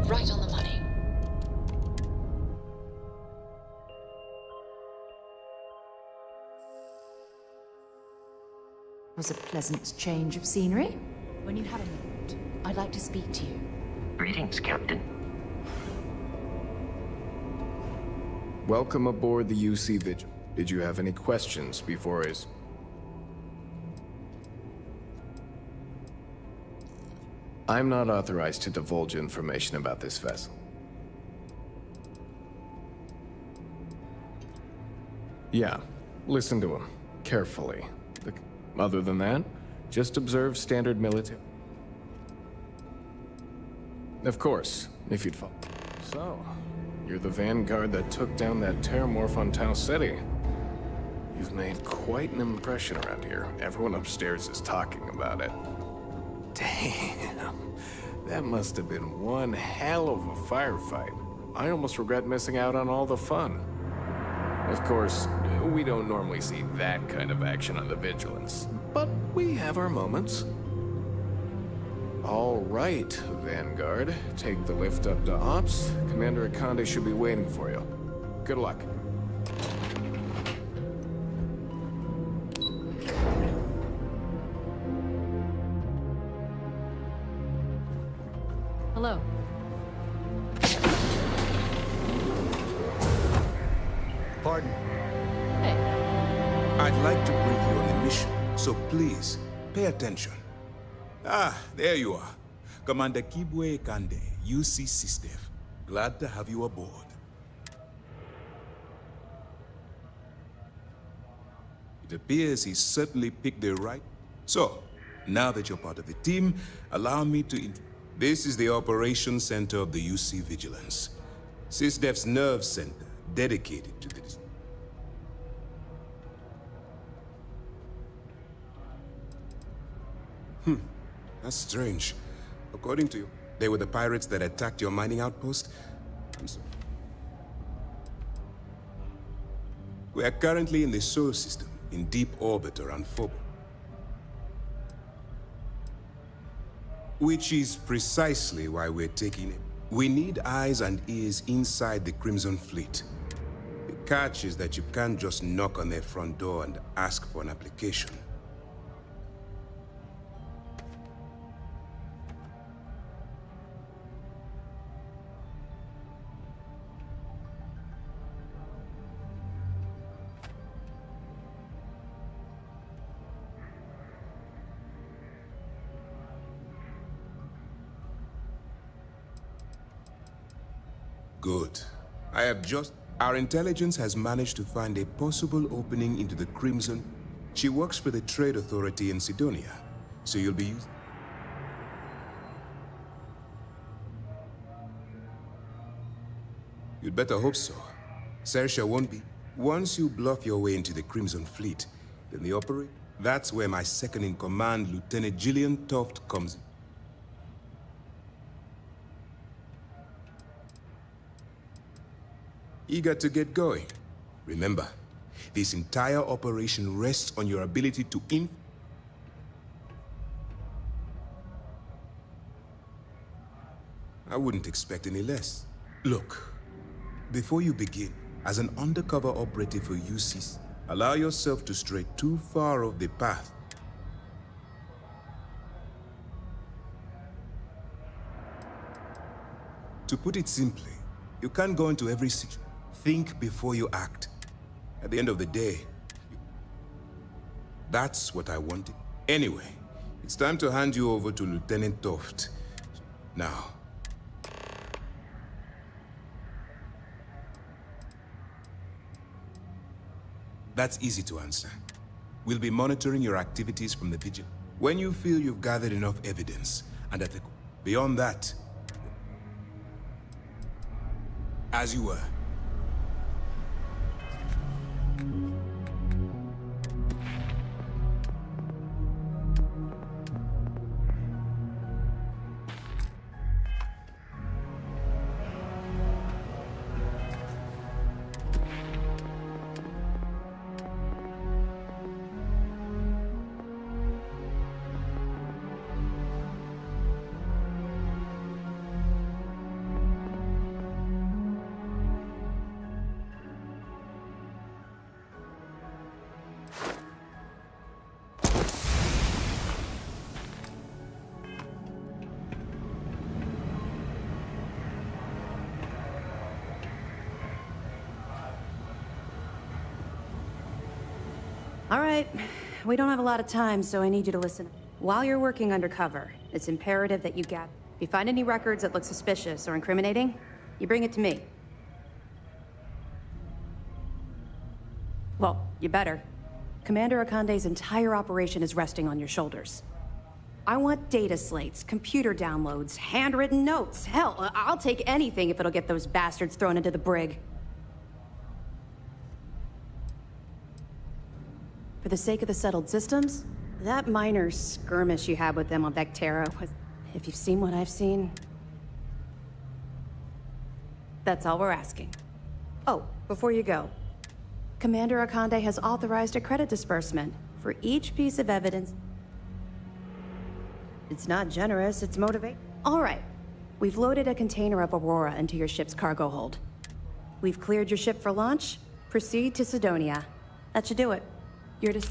Right on the money. Was a pleasant change of scenery. When you have a moment, I'd like to speak to you. Greetings, Captain. Welcome aboard the UC Vigil. Did you have any questions before his... I'm not authorized to divulge information about this vessel. Yeah, listen to him carefully. Other than that, just observe standard military. Of course, if you'd follow. So, you're the Vanguard that took down that terramorph on Tau City. You've made quite an impression around here. Everyone upstairs is talking about it. Damn, that must have been one hell of a firefight. I almost regret missing out on all the fun. Of course, we don't normally see that kind of action on the Vigilance, but we have our moments. All right, Vanguard. Take the lift up to Ops. Commander Akande should be waiting for you. Good luck. Hello. Pardon? Hey. I'd like to brief you on the mission, so please, pay attention. Ah, there you are. Commander Kibwe Kande, UC SysDev. Glad to have you aboard. It appears he certainly picked the right... So, now that you're part of the team, allow me to... This is the Operations Center of the UC Vigilance. SysDev's nerve center, dedicated to this. That's strange. According to you, they were the pirates that attacked your mining outpost? I'm sorry. We are currently in the Sol system, in deep orbit around Phobos. Which is precisely why we're taking it. We need eyes and ears inside the Crimson Fleet. The catch is that you can't just knock on their front door and ask for an application. Good. Our intelligence has managed to find a possible opening into the Crimson. She works for the Trade Authority in Sidonia, so you'll be used. You'd better hope so. Sersha won't be. Once you bluff your way into the Crimson Fleet, then the operate. That's where my second-in-command, Lieutenant Gillian Toft, comes in. Eager to get going. Remember, this entire operation rests on your ability to I wouldn't expect any less. Look, before you begin, as an undercover operative for UCs, allow yourself to stray too far off the path. To put it simply, you can't go into every situation. Think before you act. At the end of the day, that's what I wanted. Anyway, it's time to hand you over to Lieutenant Toft. Now. That's easy to answer. We'll be monitoring your activities from the Vigil. When you feel you've gathered enough evidence, and at the... Beyond that, as you were. All right. We don't have a lot of time, so I need you to listen. While you're working undercover, it's imperative that you get... If you find any records that look suspicious or incriminating, you bring it to me. Well, you better. Commander Akande's entire operation is resting on your shoulders. I want data slates, computer downloads, handwritten notes. Hell, I'll take anything if it'll get those bastards thrown into the brig. For the sake of the settled systems, that minor skirmish you had with them on Vectera was... If you've seen what I've seen... That's all we're asking. Oh, before you go, Commander Akande has authorized a credit disbursement for each piece of evidence. It's not generous, it's motivating. All right. We've loaded a container of Aurora into your ship's cargo hold. We've cleared your ship for launch. Proceed to Sidonia. That should do it. You're to...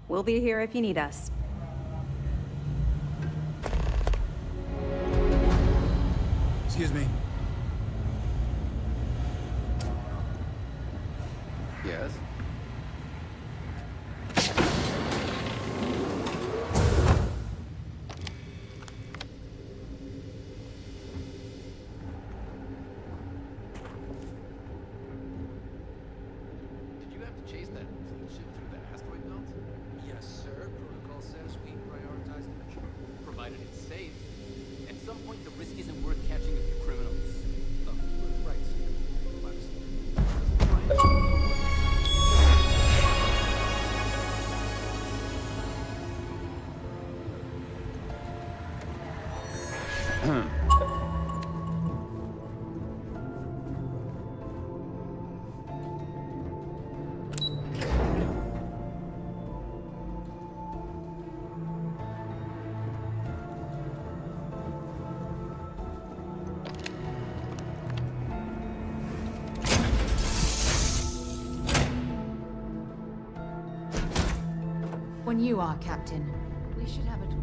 We'll be here if you need us. Excuse me. Yes? Did you have to chase that fleet ship through the asteroid belt? Yes, sir. Protocol says we prioritize the mission. Provided it's safe. At some point, the risk isn't worth catching a few criminals. Oh, right, sir. Relax. When you are captain, we should have a talk.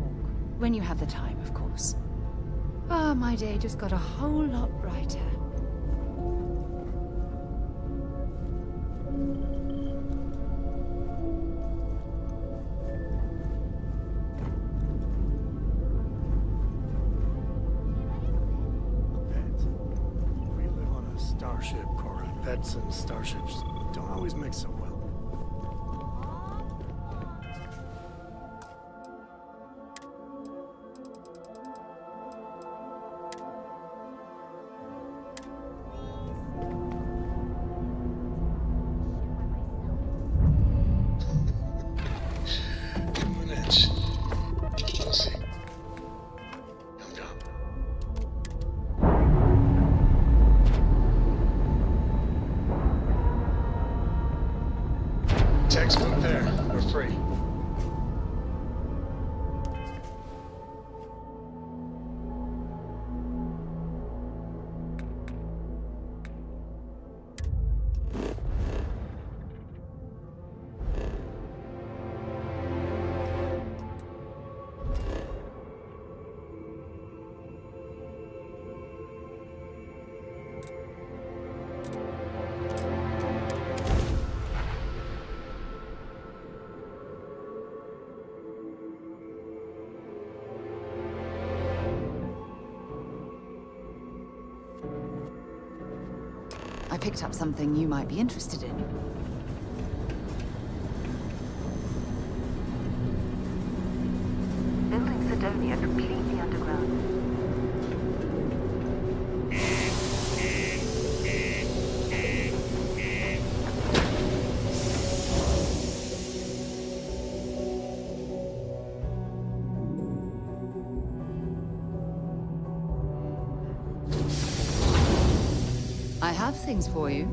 When you have the time, of course. Ah, my day just got a whole lot brighter. Pet. We live on a starship, Cora. Pets and starships don't always mix so well. Textbook there. We're free. I picked up something you might be interested in. Building Sidonia completely underground. I have things for you.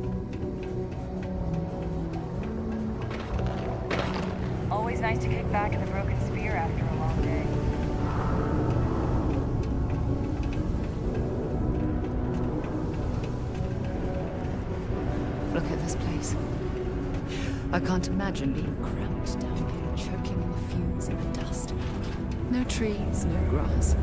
Always nice to kick back in the broken sphere after a long day. Look at this place. I can't imagine being cramped down here, choking in the fumes and the dust. No trees, no grass.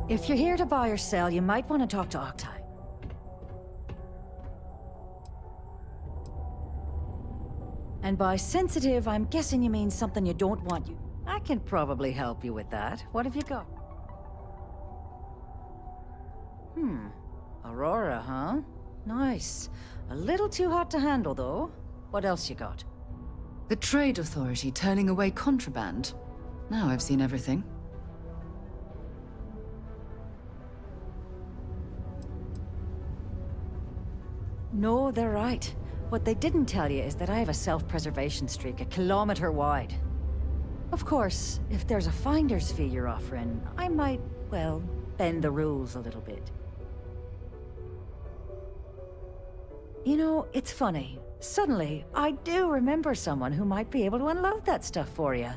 If you're here to buy or sell, you might want to talk to Octai. And by sensitive, I'm guessing you mean something you don't want you. I can probably help you with that. What have you got? Aurora, huh? Nice. A little too hot to handle, though. What else you got? The Trade Authority turning away contraband. Now I've seen everything. No, they're right. What they didn't tell you is that I have a self-preservation streak 1 kilometer wide. Of course, if there's a finder's fee you're offering, I might, well, bend the rules a little bit. You know, it's funny. Suddenly, I do remember someone who might be able to unload that stuff for you.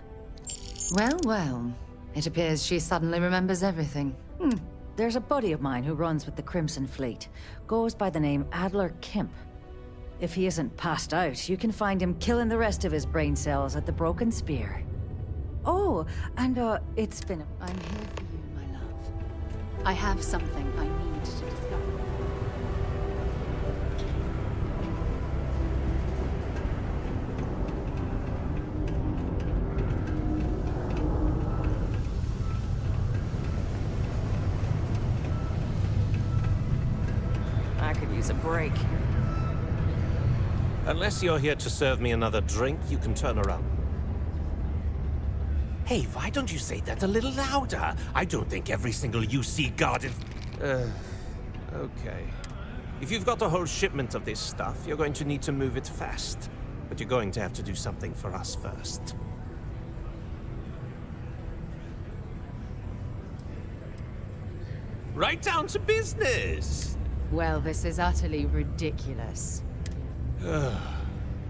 Well, well. It appears she suddenly remembers everything. There's a buddy of mine who runs with the Crimson Fleet. Goes by the name Adler Kemp. If he isn't passed out, you can find him killing the rest of his brain cells at the Broken Spear. Oh, and it's been I'm here for you, my love. I have something I need to discover. I could use a break. Unless you're here to serve me another drink, you can turn around. Hey, why don't you say that a little louder? I don't think every single UC guard is... okay. If you've got a whole shipment of this stuff, you're going to need to move it fast. But you're going to have to do something for us first. Right down to business! Well, this is utterly ridiculous.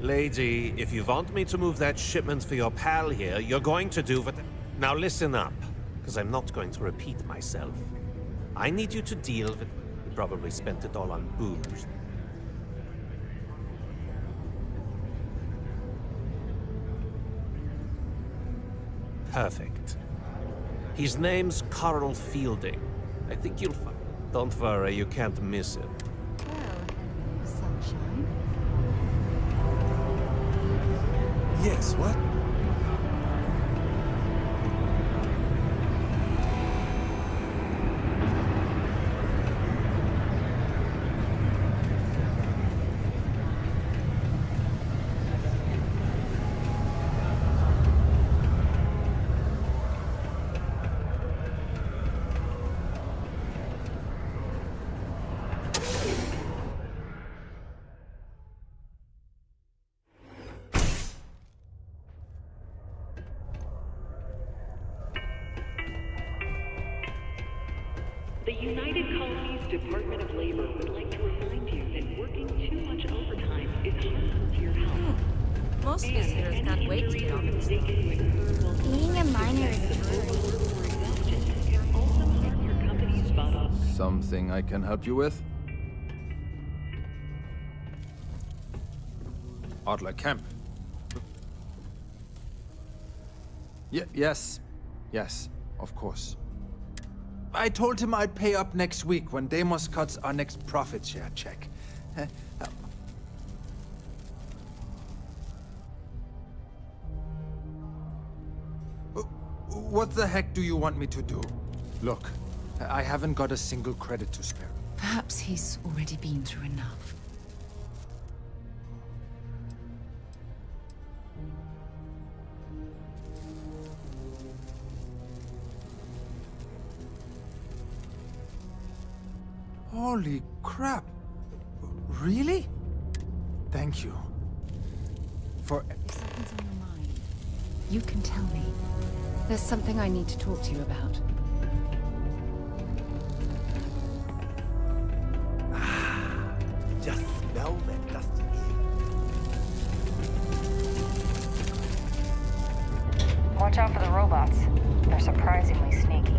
Lady, if you want me to move that shipment for your pal here, you're going to do what... Now listen up, because I'm not going to repeat myself. I need you to deal with... You probably spent it all on booze. Perfect. His name's Carl Fielding. I think you'll find... Don't worry, you can't miss him. Well, sunshine. Yes, what? The United Colonies Department of Labor would like to remind you that working too much overtime is harmful to your health. Most visitors can't wait to get off. Being a miner is something I can help you with? Adler Kemp. Yes, of course. I told him I'd pay up next week when Deimos cuts our next profit share check. What the heck do you want me to do? Look, I haven't got a single credit to spare. Perhaps he's already been through enough. Holy crap. Really? Thank you. For... If something's on your mind, you can tell me. There's something I need to talk to you about. Just smell that dusty air. Watch out for the robots. They're surprisingly sneaky.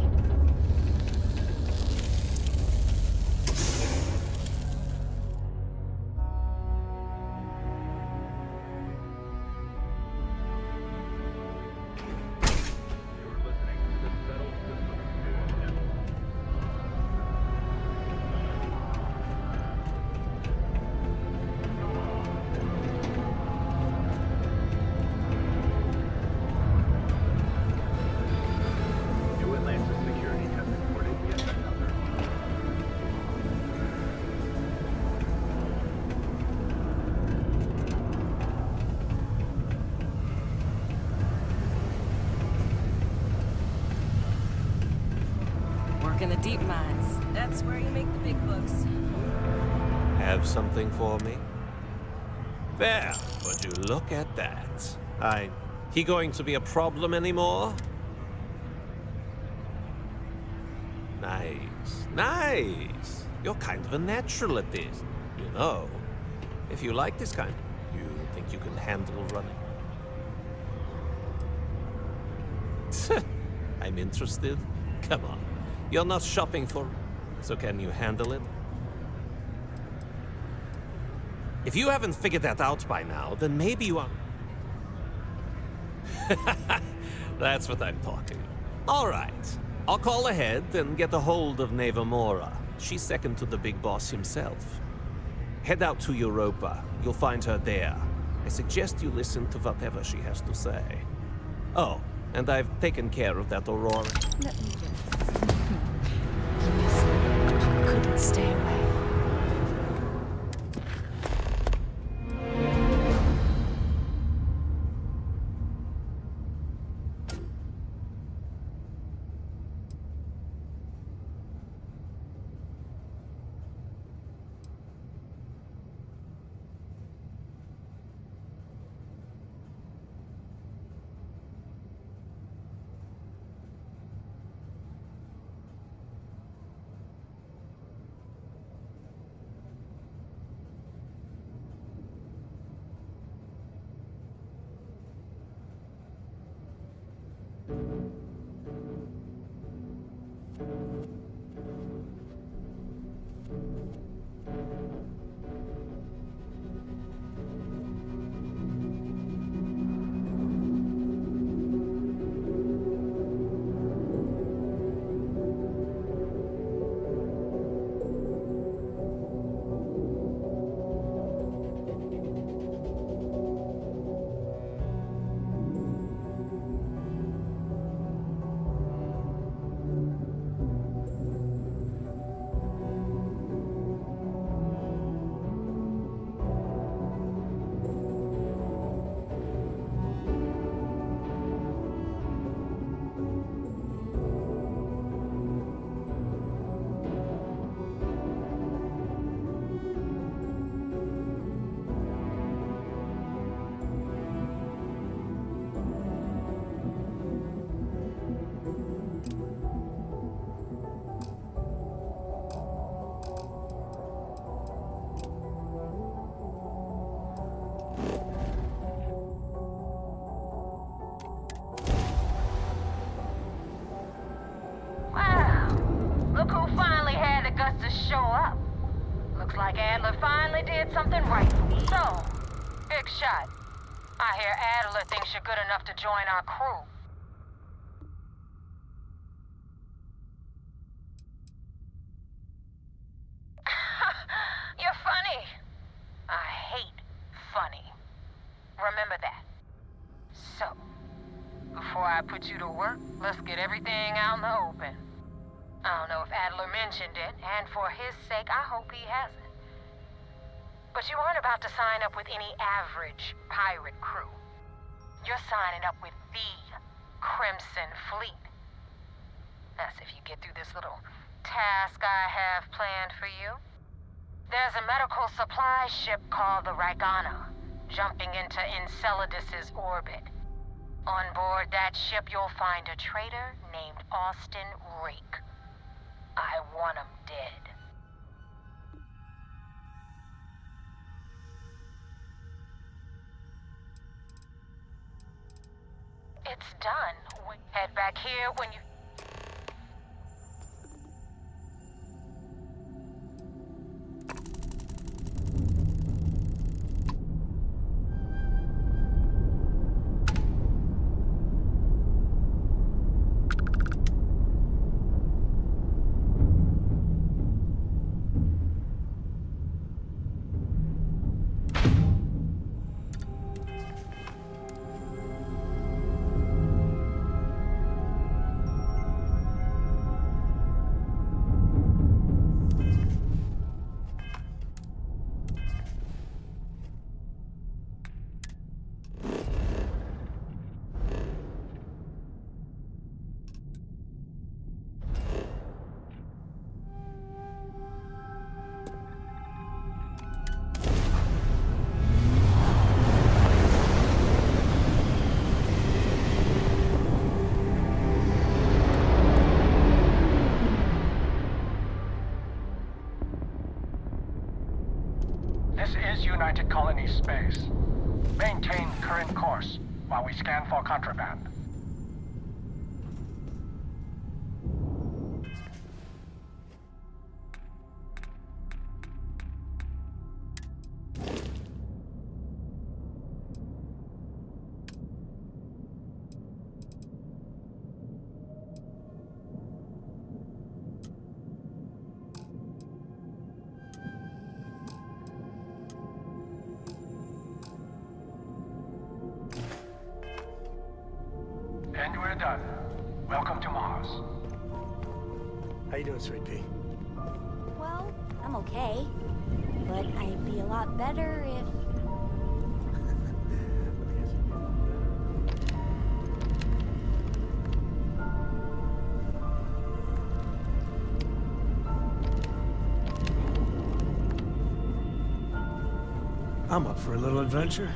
That's where you make the big bucks. Have something for me? Well, would you look at that? He going to be a problem anymore? Nice, nice. You're kind of a natural at this. You know, if you like this kind, you think you can handle running? I'm interested. Come on. You're not shopping for... So can you handle it? If you haven't figured that out by now, then maybe you are... That's what I'm talking about. All right. I'll call ahead and get a hold of Neva Mora. She's second to the big boss himself. Head out to Europa. You'll find her there. I suggest you listen to whatever she has to say. Oh, and I've taken care of that Aurora. Let me guess. Yes, I couldn't stay away. Show up. Looks like Adler finally did something right. So, big shot. I hear Adler thinks you're good enough to join our crew. You're funny. I hate funny. Remember that. So, before I put you to work, let's get everything out in the open. I don't know if Adler mentioned it, and for his sake, I hope he hasn't. But you aren't about to sign up with any average pirate crew. You're signing up with the Crimson Fleet. That's if you get through this little task I have planned for you. There's a medical supply ship called the Ragana, jumping into Enceladus's orbit. On board that ship, you'll find a traitor named Austin Rake. I want him dead. It's done. Head back here when you... This is United Colony Space. Maintain current course while we scan for contraband. And we're done. Welcome to Mars. How you doing, Sweet Pea? Well, I'm okay. But I'd be a lot better if... I'm up for a little adventure.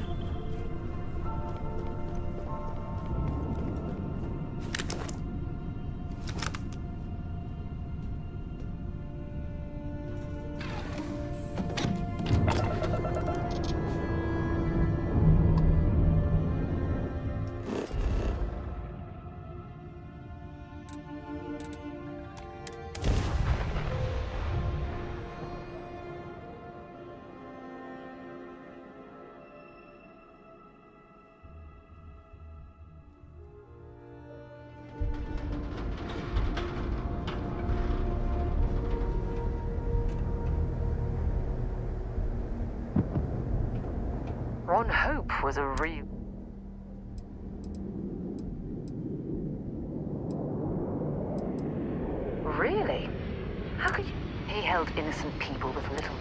One Hope was a real... Really? How could you... He held innocent people with little...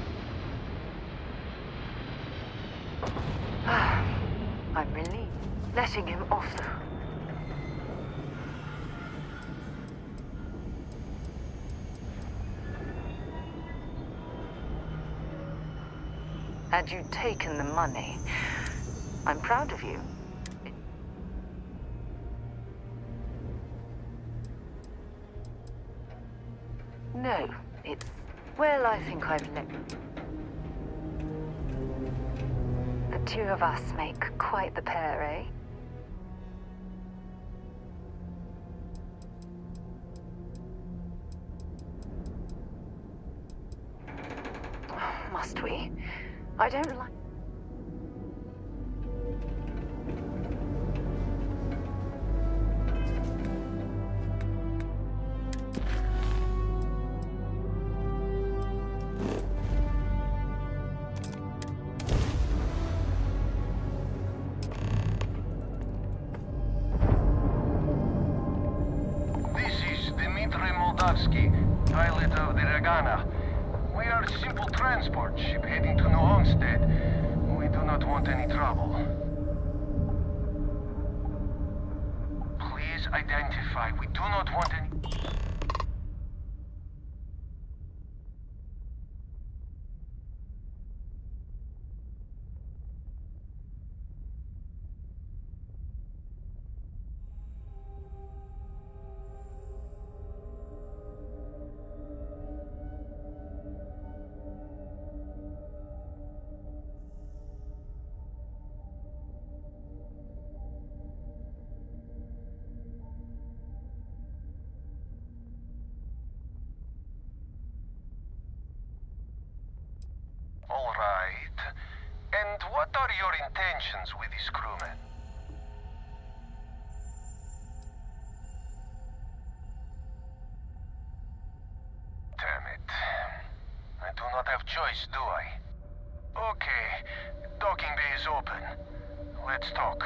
I'm relieved. Letting him off the hook. Had you taken the money, I'm proud of you. No, it's... Well, I think I've let... The two of us make quite the pair, eh? Must we? I don't like... Pilot of the Regana. We are a simple transport ship heading to New Homestead. We do not want any trouble. Please identify. We do not want any... All right. And what are your intentions with these crewmen? Damn it. I do not have choice, do I? Okay. Docking bay is open. Let's talk.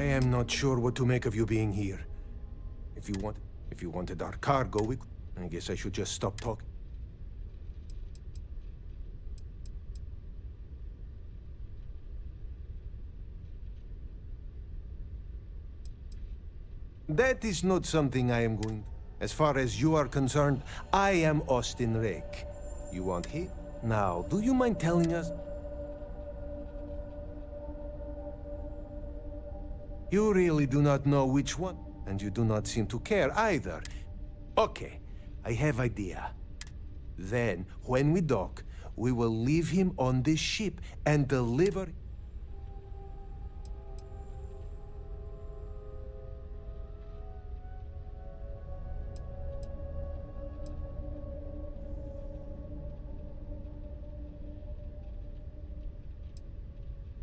I am not sure what to make of you being here. If you wanted our cargo, I guess I should just stop talking. That is not something I am going... As far as you are concerned, I am Austin Rake. You want him? Now, do you mind telling us? You really do not know which one, and you do not seem to care either. Okay, I have idea. Then, when we dock, we will leave him on this ship and deliver...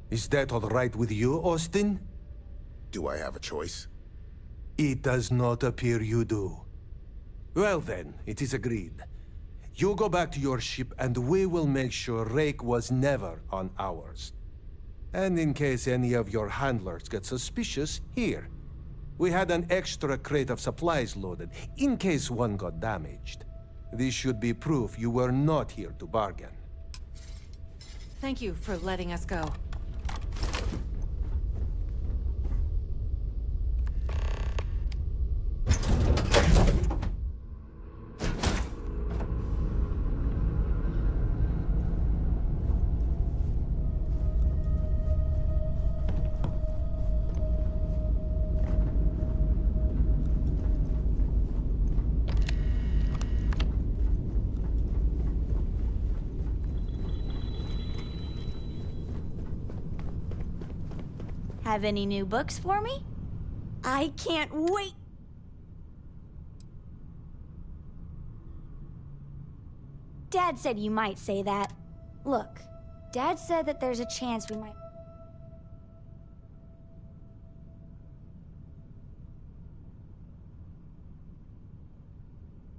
Is that all right with you, Austin? Do I have a choice? It does not appear you do. Well then, it is agreed. You go back to your ship and we will make sure Rake was never on ours. And in case any of your handlers get suspicious, here. We had an extra crate of supplies loaded, in case one got damaged. This should be proof you were not here to bargain. Thank you for letting us go. Have any new books for me? I can't wait! Dad said you might say that. Look, Dad said that there's a chance we might...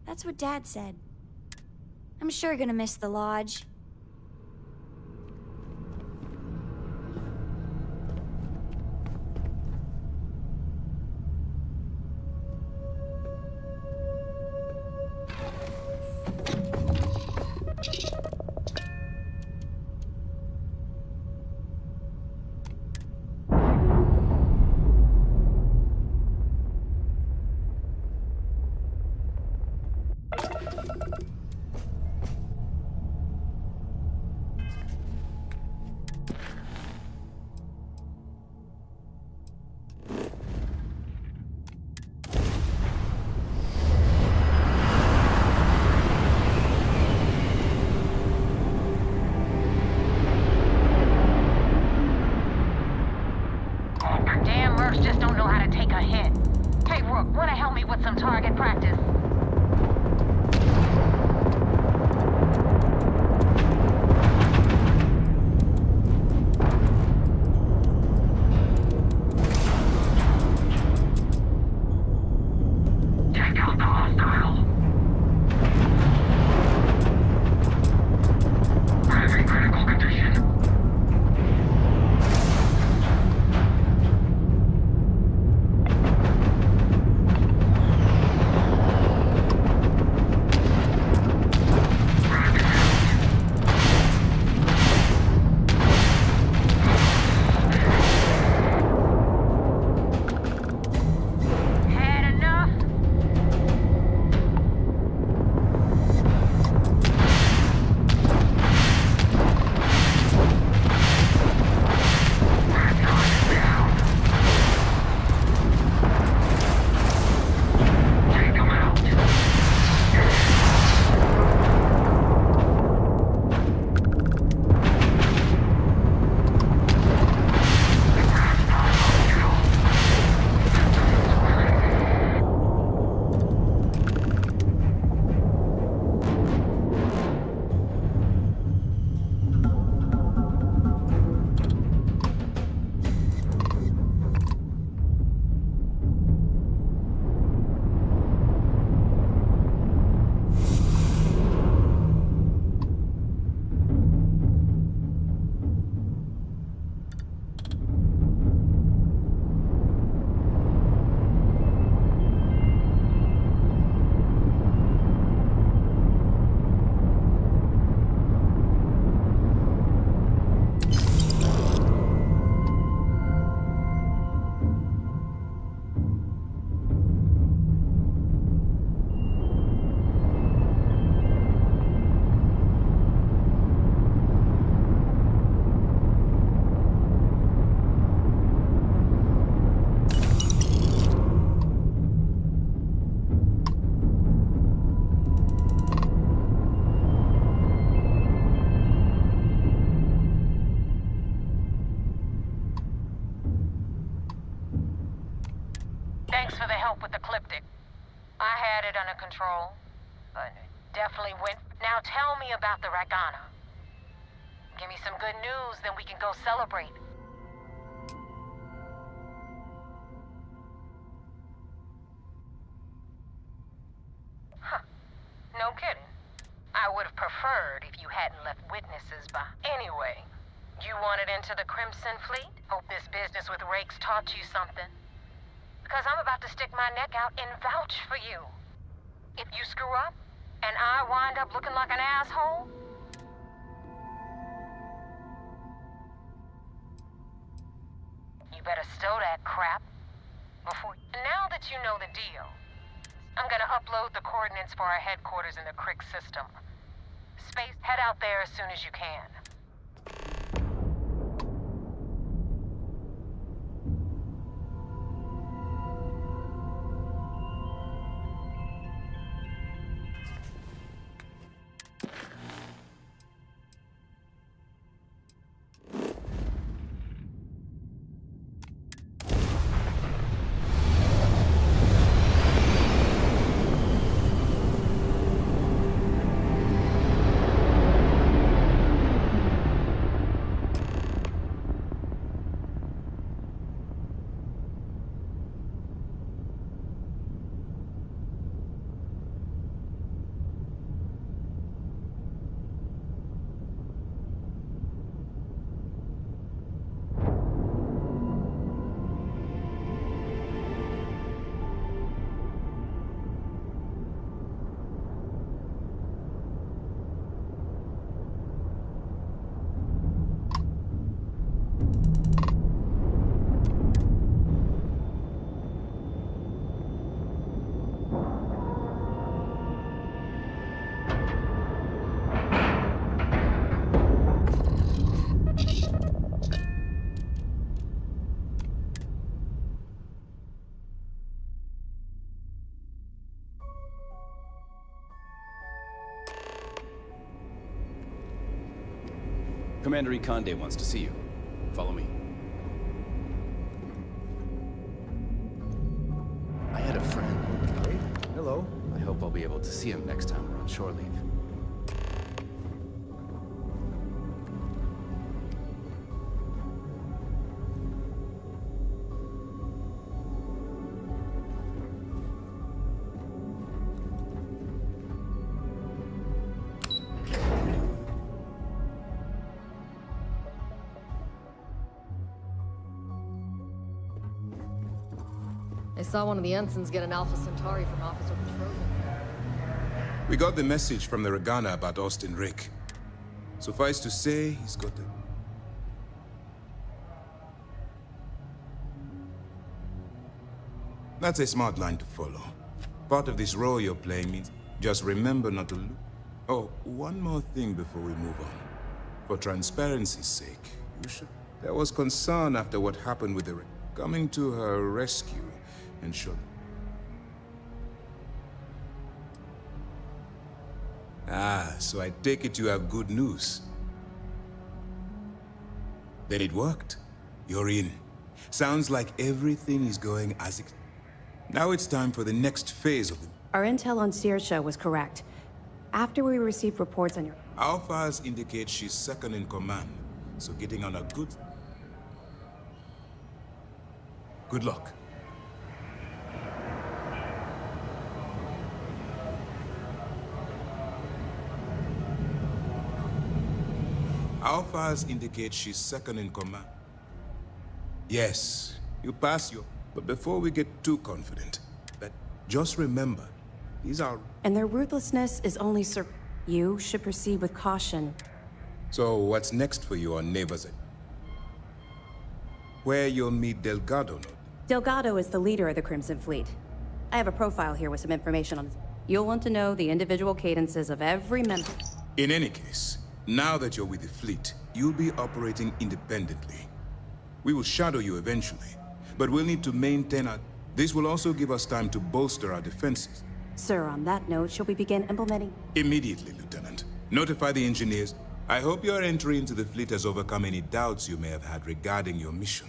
That's what Dad said. I'm sure gonna miss the lodge. Just don't know how to take a hit. Hey, Rook, wanna help me with some target practice? Take out the hostile. We're in critical condition. Thanks for the help with the Cliptic. I had it under control, but it definitely went... Now tell me about the Ragana. Give me some good news, then we can go celebrate. Huh. No kidding. I would have preferred if you hadn't left witnesses by... Anyway, you wanted into the Crimson Fleet? Hope this business with Rakes taught you something. Because I'm about to stick my neck out and vouch for you. If you screw up, and I wind up looking like an asshole... You better stow that crap before... Now that you know the deal, I'm gonna upload the coordinates for our headquarters in the Crick system. Space, head out there as soon as you can. Commander Ikande wants to see you. Follow me. I had a friend. Hey, hello. I hope I'll be able to see him next time we're on shore leave. I saw one of the ensigns get an Alpha Centauri from Officer Patrol. We got the message from the Ragana about Austin Rick. Suffice to say, he's got a... That's a smart line to follow. Part of this role you're playing means just remember not to lose. Oh, one more thing before we move on. For transparency's sake, you should... There was concern after what happened with the... Coming to her rescue and shot. Ah, so I take it you have good news. Then it worked. You're in. Sounds like everything is going as expected. Now it's time for the next phase of the... Our intel on Saoirse was correct. After we received reports on your... Our files indicate she's second in command, so getting on a good... Good luck. Our files indicate she's second in command. Yes, you pass your... But before we get too confident, just remember, these are... And their ruthlessness is only You should proceed with caution. So what's next for you on Neighbors? Where you'll meet Delgado? Delgado is the leader of the Crimson Fleet. I have a profile here with some information on his... You'll want to know the individual cadences of every member. In any case, now that you're with the fleet, you'll be operating independently. We will shadow you eventually, but we'll need to maintain our... This will also give us time to bolster our defenses. Sir, on that note, shall we begin implementing? Immediately, Lieutenant. Notify the engineers. I hope your entry into the fleet has overcome any doubts you may have had regarding your mission.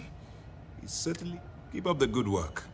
It's certainly... Keep up the good work.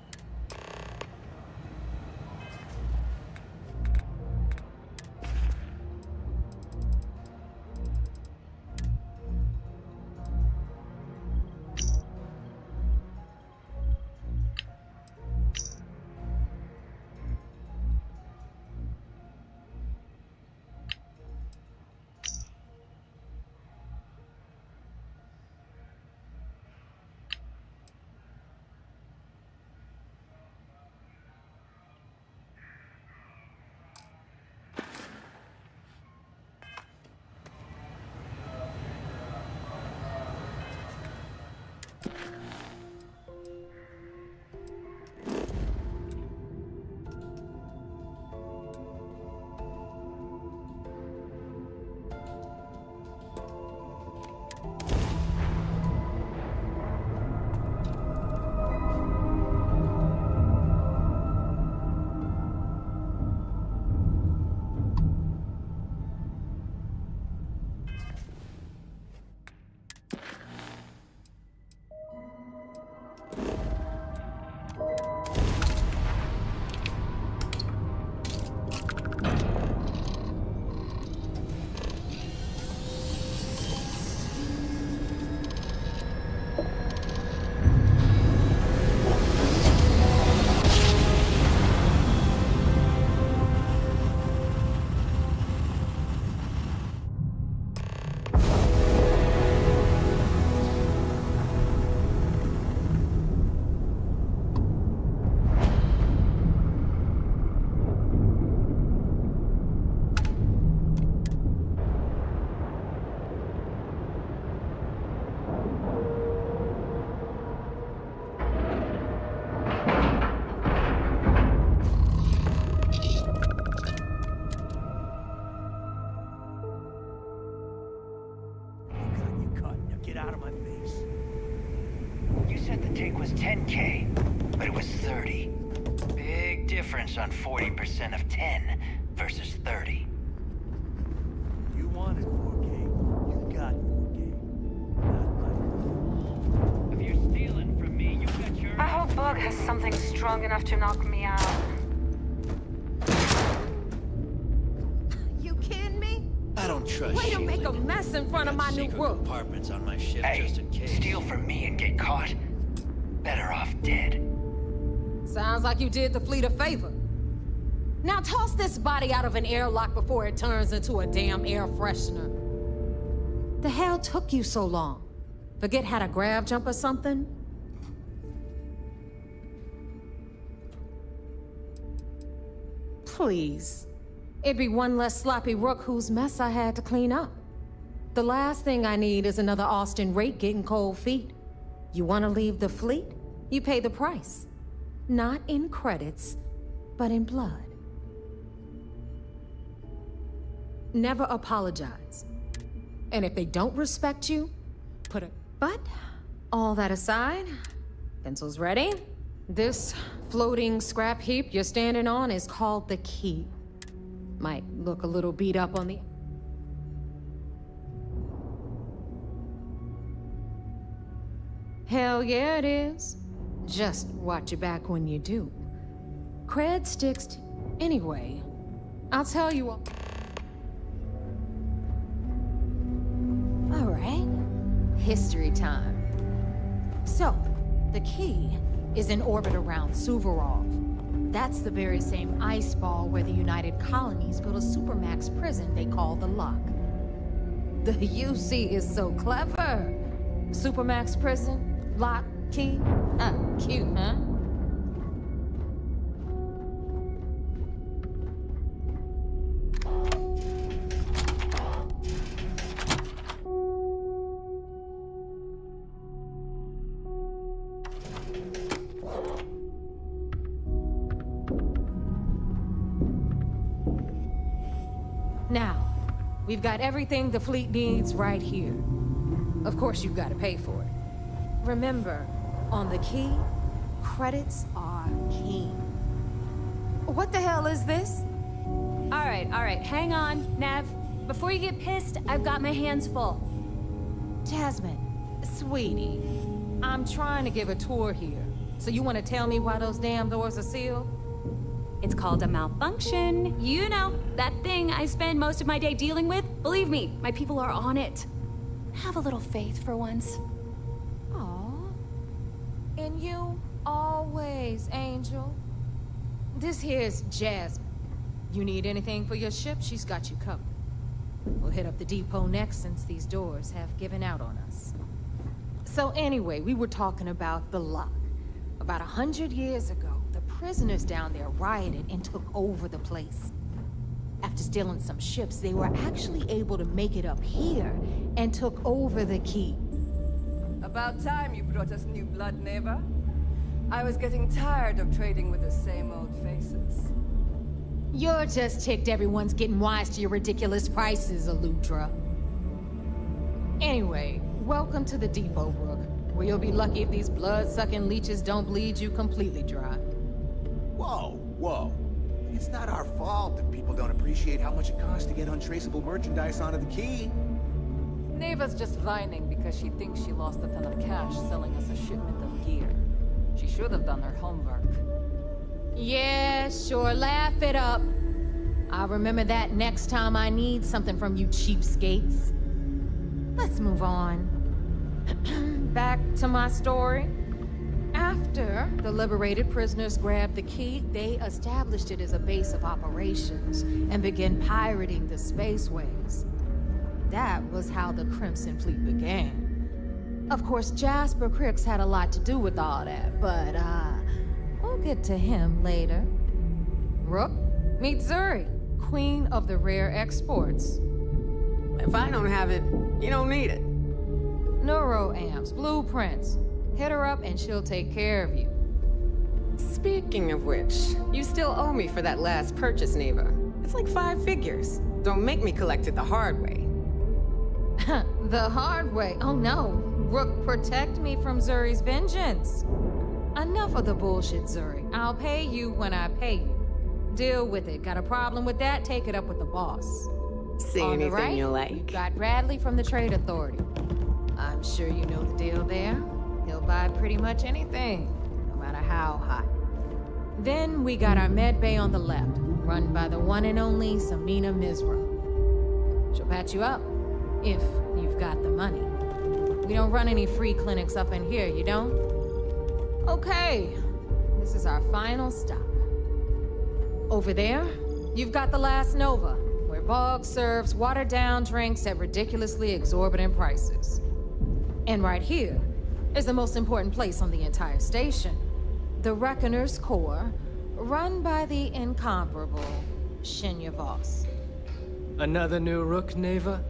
4K, but it was 30. Big difference on 40% of 10 versus 30. You wanted 4K, you got 4K. If you're stealing from me, you got your... I hope Bug has something strong enough to knock me out. You kidding me? I don't trust Way to you. make a mess in front of my new Rook. Compartments on my ship just in case. Steal from me and get caught. Better off dead. Sounds like you did the fleet a favor. Now toss this body out of an airlock before it turns into a damn air freshener. The hell took you so long? Forget how to grav jump or something? Please. It'd be one less sloppy Rook whose mess I had to clean up. The last thing I need is another Austin Rake getting cold feet. You want to leave the fleet? You pay the price. Not in credits, but in blood. Never apologize. And if they don't respect you, put a... But, all that aside, pencils ready? This floating scrap heap you're standing on is called the Key. Might look a little beat up on the... Hell yeah, it is. Just watch your back when you do. Cred sticks to... Anyway, I'll tell you all... All right. History time. So, the Key is in orbit around Suvorov. That's the very same ice ball where the United Colonies built a supermax prison they call the Lock. The UC is so clever. Supermax prison, Lock, Key. Cute, huh? Now, we've got everything the fleet needs right here. Of course, you've got to pay for it. Remember, on the Key, credits are king. What the hell is this? All right, hang on, Nav. Before you get pissed, I've got my hands full. Jasmine, sweetie, I'm trying to give a tour here. So you want to tell me why those damn doors are sealed? It's called a malfunction. You know, that thing I spend most of my day dealing with. Believe me, my people are on it. Have a little faith for once. Aw. And you, always, Angel. This here's Jasmine. You need anything for your ship, she's got you covered. We'll hit up the depot next since these doors have given out on us. So anyway, we were talking about the Lock. About 100 years ago, the prisoners down there rioted and took over the place. After stealing some ships, they were actually able to make it up here and took over the Key. About time you brought us new blood, neighbor. I was getting tired of trading with the same old faces. You're just ticked everyone's getting wise to your ridiculous prices, Aludra. Anyway, welcome to the depot, Rook, where you'll be lucky if these blood-sucking leeches don't bleed you completely dry. Whoa, whoa. It's not our fault that people don't appreciate how much it costs to get untraceable merchandise onto the Key. Neva's just whining because she thinks she lost a ton of cash selling us a shipment of gear. She should have done her homework. Yeah, sure, laugh it up. I'll remember that next time I need something from you cheapskates. Let's move on. Back to my story. After the liberated prisoners grabbed the Key, they established it as a base of operations and began pirating the spaceways. That was how the Crimson Fleet began. Of course, Jasper Cricks had a lot to do with all that, but, we'll get to him later. Rook, meet Zuri, queen of the rare exports. If I don't have it, you don't need it. Neuroamps, blueprints. Hit her up and she'll take care of you. Speaking of which, you still owe me for that last purchase, Neva. It's like 5 figures. Don't make me collect it the hard way. The hard way? Oh no. Rook, protect me from Zuri's vengeance. Enough of the bullshit, Zuri. I'll pay you when I pay you. Deal with it. Got a problem with that? Take it up with the boss. See On the anything right, you like? you've got Bradley from the Trade Authority. I'm sure you know the deal there. He'll buy pretty much anything, no matter how hot. Then we got our med bay on the left, run by the one and only Samina Mizra. She'll patch you up, if you've got the money. We don't run any free clinics up in here, you don't? Okay, this is our final stop. Over there, you've got the Last Nova, where Bog serves watered-down drinks at ridiculously exorbitant prices. And right here is the most important place on the entire station, the Reckoner's Core, run by the incomparable Shinya Voss. Another new Rook, Neva?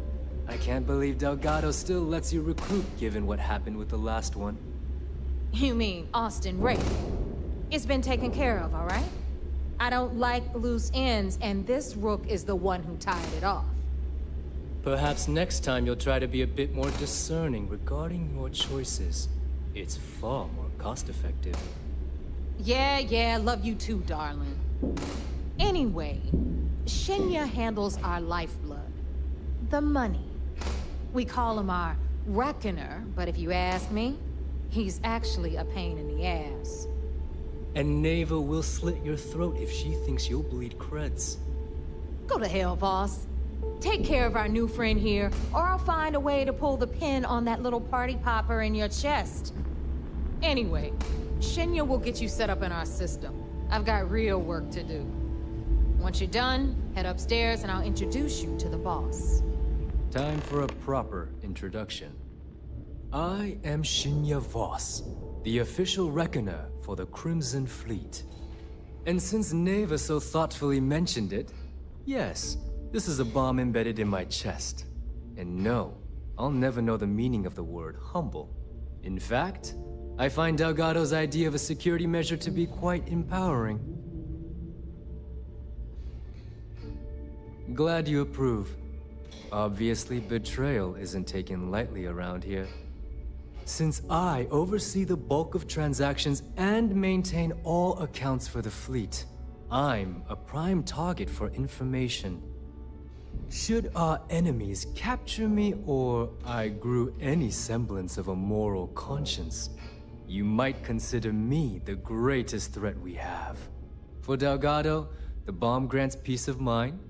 I can't believe Delgado still lets you recruit, given what happened with the last one. You mean Austin Rake? It's been taken care of, all right? I don't like loose ends, and this Rook is the one who tied it off. Perhaps next time you'll try to be a bit more discerning regarding your choices. It's far more cost-effective. Yeah, love you too, darling. Anyway, Shinya handles our lifeblood. The money. We call him our Reckoner, but if you ask me, he's actually a pain in the ass. And Neva will slit your throat if she thinks you'll bleed creds. Go to hell, boss. Take care of our new friend here, or I'll find a way to pull the pin on that little party popper in your chest. Anyway, Shinya will get you set up in our system. I've got real work to do. Once you're done, head upstairs and I'll introduce you to the boss. Time for a proper introduction. I am Shinya Voss, the official reckoner for the Crimson Fleet. And since Neva so thoughtfully mentioned it, yes, this is a bomb embedded in my chest. And no, I'll never know the meaning of the word humble. In fact, I find Delgado's idea of a security measure to be quite empowering. Glad you approve. Obviously, betrayal isn't taken lightly around here. Since I oversee the bulk of transactions and maintain all accounts for the fleet, I'm a prime target for information. Should our enemies capture me, or I grew any semblance of a moral conscience, you might consider me the greatest threat we have. For Delgado, the bomb grants peace of mind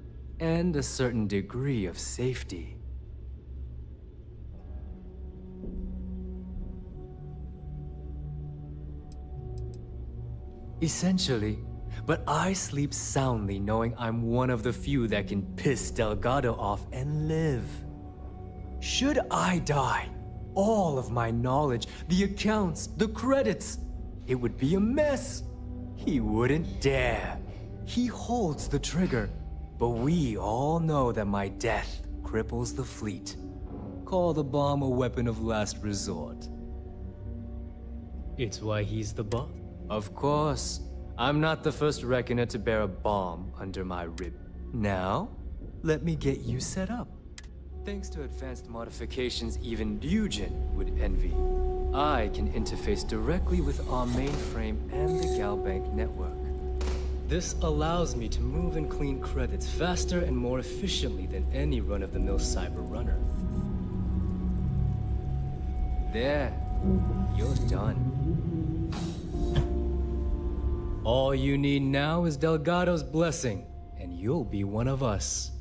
and a certain degree of safety. Essentially, but I sleep soundly knowing I'm one of the few that can piss Delgado off and live. Should I die, all of my knowledge, the accounts, the credits, it would be a mess. He wouldn't dare. He holds the trigger, but we all know that my death cripples the fleet. Call the bomb a weapon of last resort. It's why he's the boss. Of course. I'm not the first reckoner to bear a bomb under my rib. Now, let me get you set up. Thanks to advanced modifications even Ryujin would envy, I can interface directly with our mainframe and the Galbank network. This allows me to move and clean credits faster and more efficiently than any run-of-the-mill cyber runner. There, you're done. All you need now is Delgado's blessing, and you'll be one of us.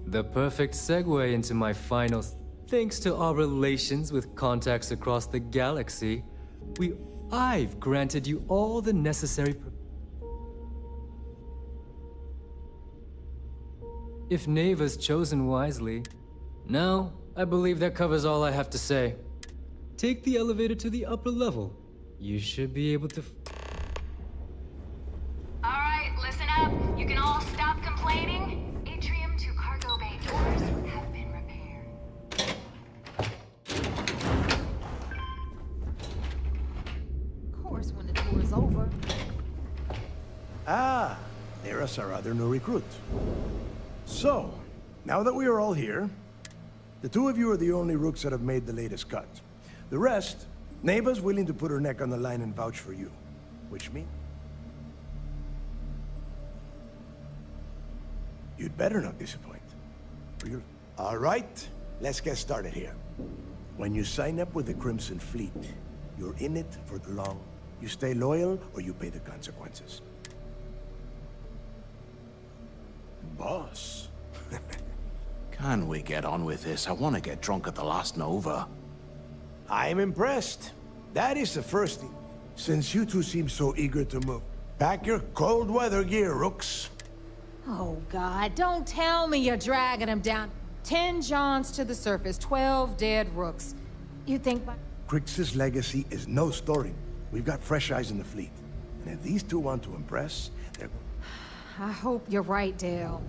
The perfect segue into my final... Thanks to our relations with contacts across the galaxy, I've granted you all the necessary... If Neva's chosen wisely. Now, I believe that covers all I have to say. Take the elevator to the upper level. You should be able to... Alright, listen up. You can all stop complaining. Atrium to cargo bay doors have been repaired. Of course, when the tour is over. Ah, there's our other new recruit. So, now that we are all here, The two of you are the only Rooks that have made the latest cut. The rest, Neva's willing to put her neck on the line and vouch for you. Which means you'd better not disappoint. All right, let's get started here. When you sign up with the Crimson Fleet, you're in it for the long. You stay loyal or you pay the consequences. Boss. Can we get on with this? I want to get drunk at the last Nova. I'm impressed. That is the first thing. Since you two seem so eager to move, pack your cold weather gear, Rooks. Oh, God, don't tell me you're dragging him down. 10 Johns to the surface, 12 dead Rooks. You think by... Crix's legacy is no story. We've got fresh eyes in the fleet. And if these two want to impress, they're... I hope you're right, Dale.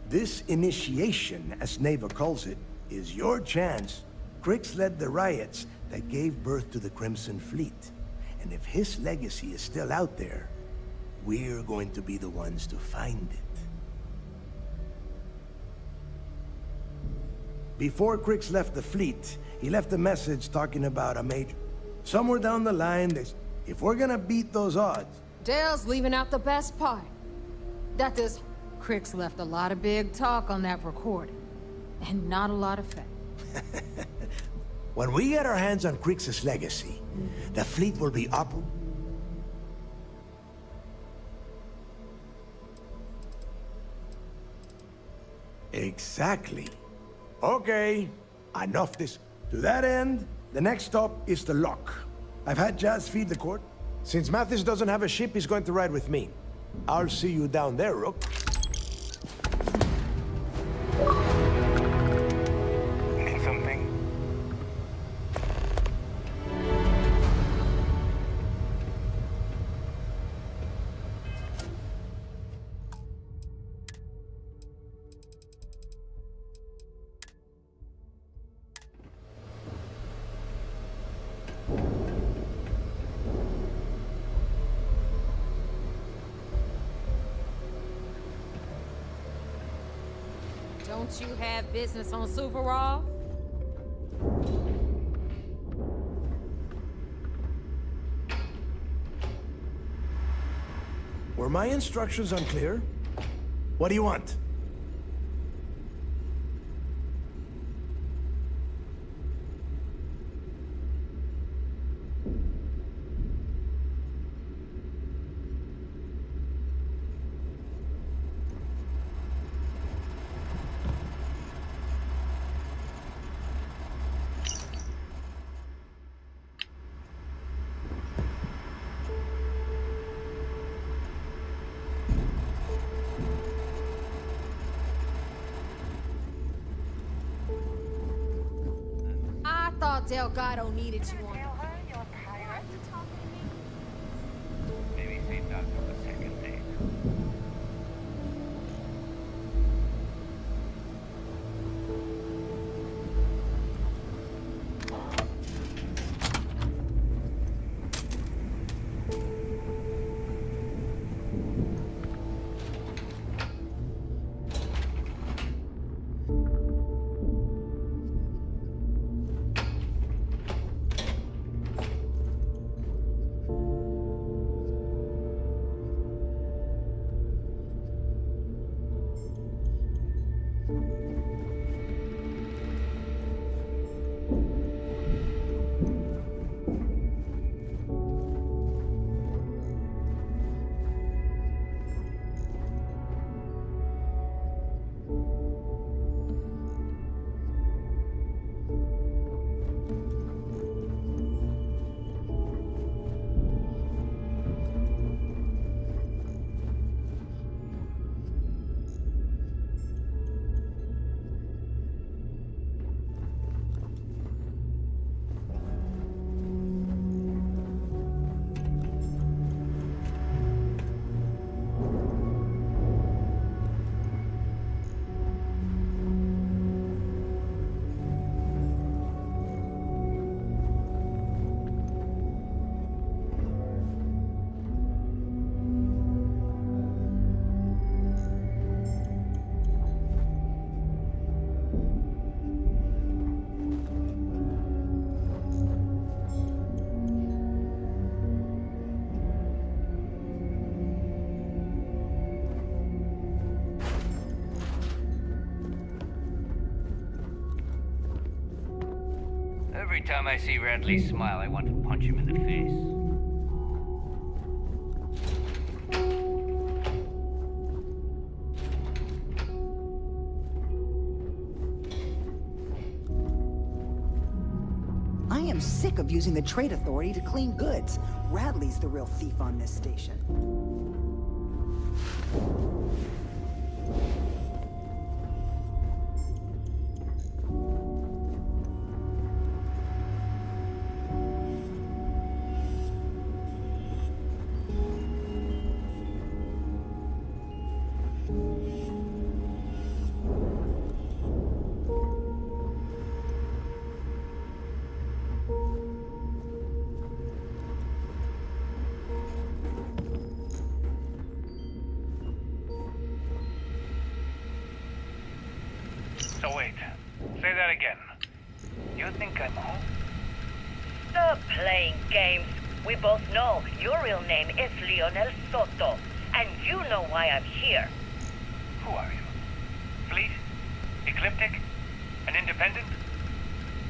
This initiation, as Neva calls it, is your chance. Crix led the riots that gave birth to the Crimson Fleet. And if his legacy is still out there, we're going to be the ones to find it. Before Crix left the fleet, he left a message talking about a major... Somewhere down the line, if we're gonna beat those odds... Dale's leaving out the best part. That this... Crix left a lot of big talk on that recording. And not a lot of fact. When we get our hands on Crix's legacy, the fleet will be up... Exactly. Okay, enough this. To that end, the next stop is the lock. I've had Jazz feed the court. Since Mathis doesn't have a ship, he's going to ride with me. I'll see you down there, Rook. Need something? Don't you have business on Suvorov? Were my instructions unclear? What do you want? Delgado needed you on. Maybe save that for the second date. Every time I see Radley smile, I want to punch him in the face. I am sick of using the trade authority to clean goods. Radley's the real thief on this station. So wait, say that again. You think I'm home? Stop playing games. We both know your real name is Lionel Soto, and you know why I'm here. Who are you? Fleet? Ecliptic? An independent?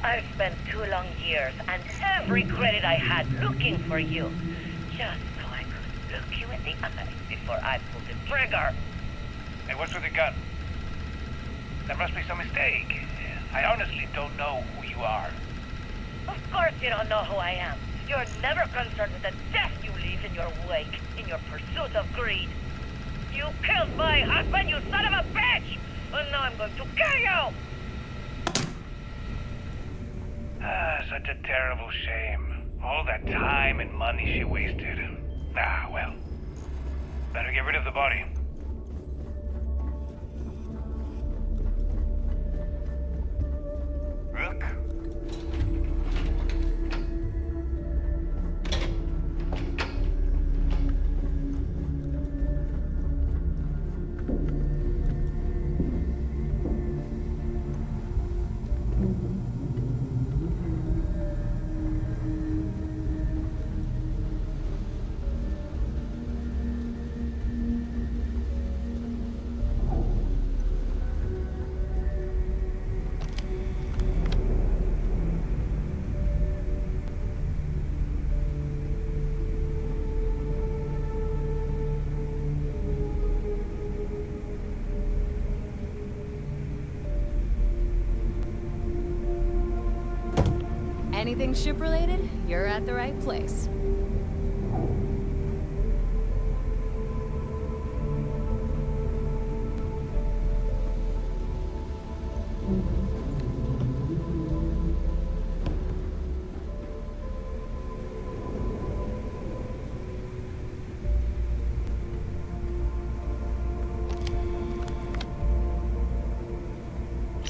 I've spent 2 long years and every credit I had looking for you, just so I could look you in the eye before I pulled the trigger. Hey, what's with the gun? There must be some mistake. I honestly don't know who you are. Of course you don't know who I am. You're never concerned with the death you leave in your wake, in your pursuit of greed. You killed my husband, you son of a bitch! And now I'm going to kill you! Ah, such a terrible shame. All that time and money she wasted. Ah, well. Better get rid of the body. Rook? Anything ship-related, you're at the right place.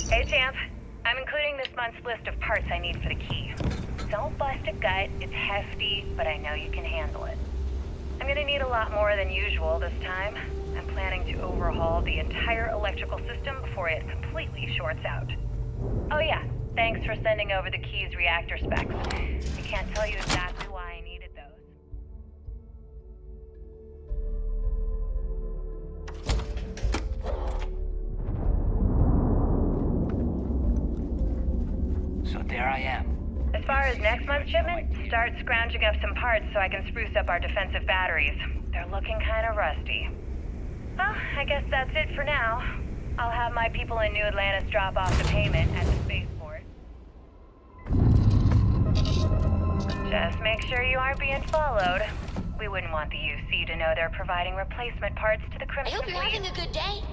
Hey, champ. I'm including this month's list of parts I need for the key. Don't bust a gut, it's hefty, but I know you can handle it. I'm gonna need a lot more than usual this time. I'm planning to overhaul the entire electrical system before it completely shorts out. Oh yeah, thanks for sending over the key's reactor specs. I can't tell you exactly why I needed those. So there I am. As far as next month's shipment, start scrounging up some parts so I can spruce up our defensive batteries. They're looking kind of rusty. Well, I guess that's it for now. I'll have my people in New Atlantis drop off the payment at the spaceport. Just make sure you aren't being followed. We wouldn't want the UC to know they're providing replacement parts to the Crimson Fleet. I hope you're having a good day.